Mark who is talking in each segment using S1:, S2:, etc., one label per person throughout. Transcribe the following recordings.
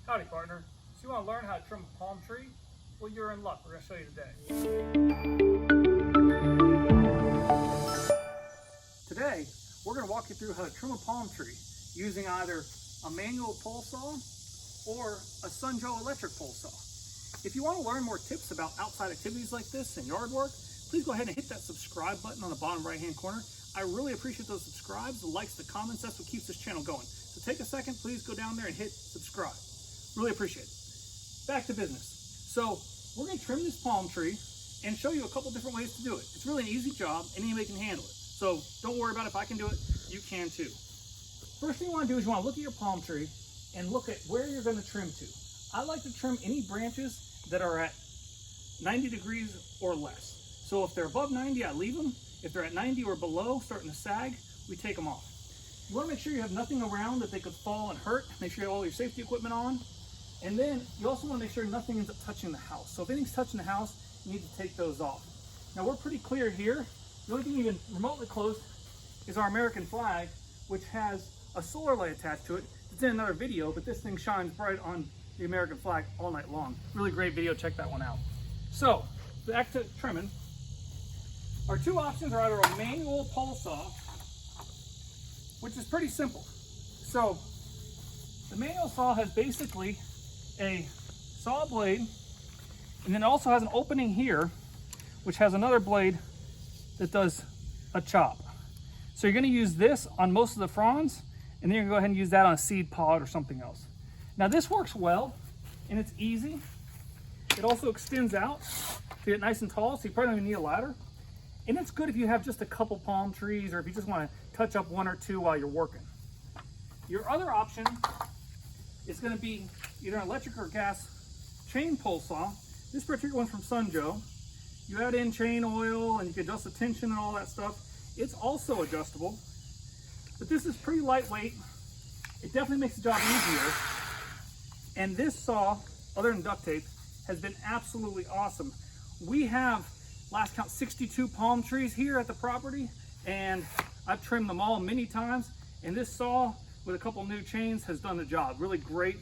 S1: Howdy partner. So you want to learn how to trim a palm tree? Well, you're in luck. We're going to show you today. Today, we're going to walk you through how to trim a palm tree using either a manual pole saw or a Sunjoe electric pole saw. If you want to learn more tips about outside activities like this and yard work, please go ahead and hit that subscribe button on the bottom right hand corner. I really appreciate those subscribes, the likes, the comments. That's what keeps this channel going. So take a second, please go down there and hit subscribe. Really appreciate it. Back to business. So we're going to trim this palm tree and show you a couple different ways to do it. It's really an easy job. Anybody can handle it. So don't worry about if I can do it, you can too. First thing you want to do is you want to look at your palm tree and look at where you're going to trim to. I like to trim any branches that are at 90 degrees or less. So if they're above 90, I leave them. If they're at 90 or below, starting to sag, we take them off. You want to make sure you have nothing around that they could fall and hurt. Make sure you have all your safety equipment on. And then you also want to make sure nothing ends up touching the house. So if anything's touching the house, you need to take those off. Now we're pretty clear here. The only thing even remotely close is our American flag, which has a solar light attached to it. It's in another video, but this thing shines bright on the American flag all night long. Really great video, check that one out. So, back to trimming. Our two options are either a manual pole saw, which is pretty simple. So, the manual saw has basically a saw blade, and then it also has an opening here, which has another blade that does a chop. So you're going to use this on most of the fronds, and then you're going to go ahead and use that on a seed pod or something else. Now this works well, and it's easy. It also extends out to get nice and tall, so you probably don't even need a ladder. And it's good if you have just a couple palm trees, or if you just want to touch up one or two while you're working. Your other option is going to be either an electric or gas chain pole saw. This particular one's from Sunjoe. You add in chain oil and you can adjust the tension and all that stuff. It's also adjustable, but this is pretty lightweight. It definitely makes the job easier. And this saw, other than duct tape, has been absolutely awesome. We have, last count, 62 palm trees here at the property, and I've trimmed them all many times, and this saw with a couple new chains has done the job. Really great,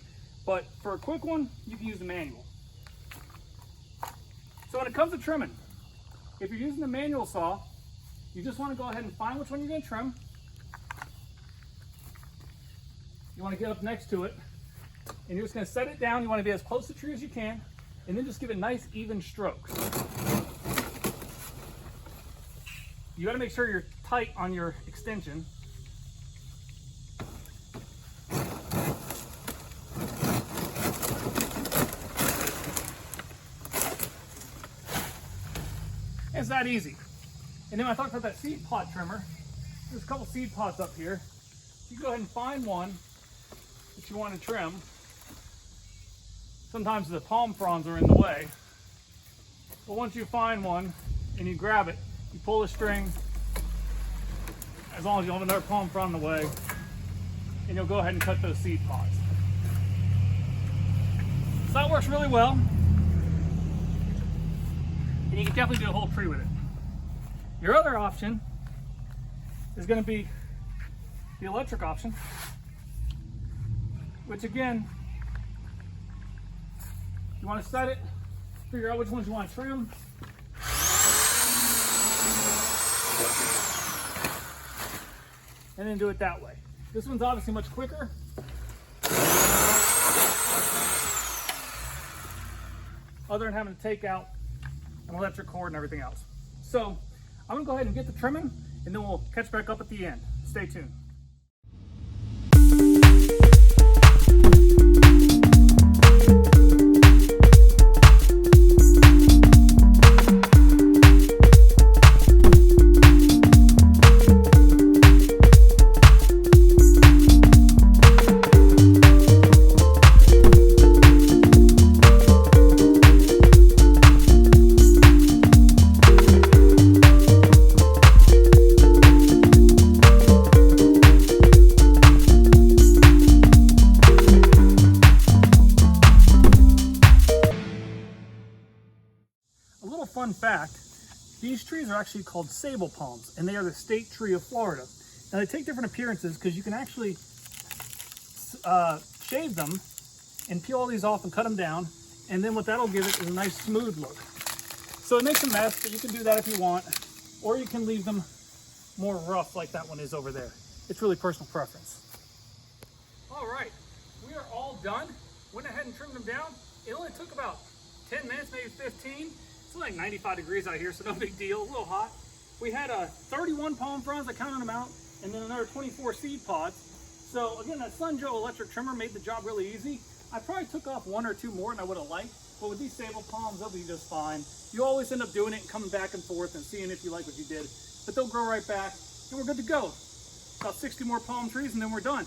S1: but for a quick one, you can use the manual. So when it comes to trimming, if you're using the manual saw, you just want to go ahead and find which one you're going to trim. You want to get up next to it, and you're just going to set it down. You want to be as close to the tree as you can, and then just give it nice, even strokes. You got to make sure you're tight on your extension. It's that easy. And then when I talked about that seed pod trimmer, there's a couple seed pods up here. You go ahead and find one that you want to trim. Sometimes the palm fronds are in the way. But once you find one and you grab it, you pull the string, as long as you don't have another palm frond in the way, and you'll go ahead and cut those seed pods. So that works really well. And you can definitely do a whole tree with it. Your other option is going to be the electric option, which again, you want to set it, figure out which ones you want to trim. And then do it that way. This one's obviously much quicker. Other than having to take out an electric cord and everything else. So I'm gonna go ahead and get the trimming, and then we'll catch back up at the end. Stay tuned. Fun fact, these trees are actually called sable palms, and they are the state tree of Florida. Now they take different appearances because you can actually shave them and peel all these off and cut them down. And then what that'll give it is a nice smooth look. So it makes a mess, but you can do that if you want, or you can leave them more rough like that one is over there. It's really personal preference. All right, we are all done. Went ahead and trimmed them down. It only took about 10 minutes, maybe 15. It's like 95 degrees out here, so no big deal, a little hot. We had 31 palm fronds, I counted them out, and then another 24 seed pods. So again, that Sun Joe electric trimmer made the job really easy. I probably took off 1 or 2 more than I would have liked, but with these Sable palms, they'll be just fine. You always end up doing it and coming back and forth and seeing if you like what you did, but they'll grow right back, and we're good to go. About 60 more palm trees, and then we're done.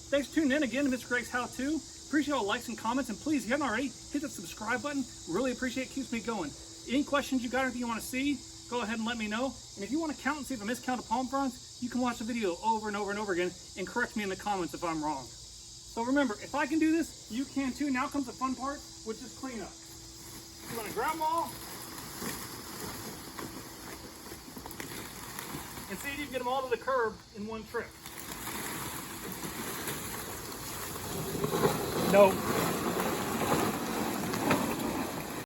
S1: Thanks for tuning in again to Mr. Greg's How To. Appreciate all the likes and comments, and please, if you haven't already, hit that subscribe button. Really appreciate it, keeps me going. Any questions you got, anything you want to see, go ahead and let me know. And if you want to count and see if I miscounted palm fronds, you can watch the video over and over and over again and correct me in the comments if I'm wrong. So remember, if I can do this, you can too. Now comes the fun part, which is cleanup. You want to grab them all and see if you can get them all to the curb in one trip. No.